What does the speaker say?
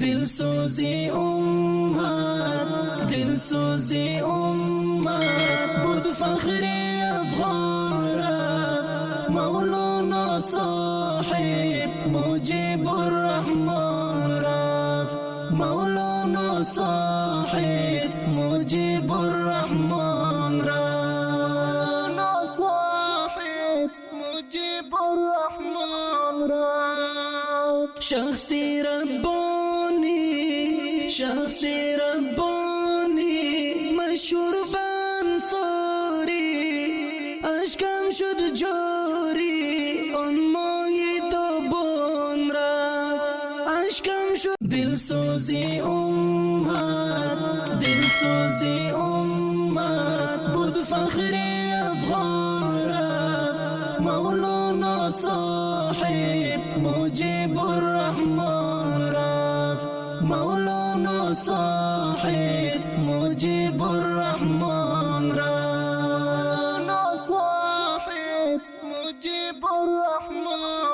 دلسوزی امت، دلسوزی امت بود فخر افغان رفت مولانا صاحب مجیب الرحمن رفت مولانا صاحب مجیب الرحمن رفت صاحب مجیب الرحمن رفت شخصی ربانی شخصی ربانی مشهور بانصاری اشکم شد جاری آن ماهی تابان رفت اشکم شد دلسوزی امت، دلسوزی امت بود فخر افغان رفت مولانا صاحب مجیب الرحمن رفت مولانا صاحب مجیب الرحمن رفت مولانا صاحب مجیب الرحمن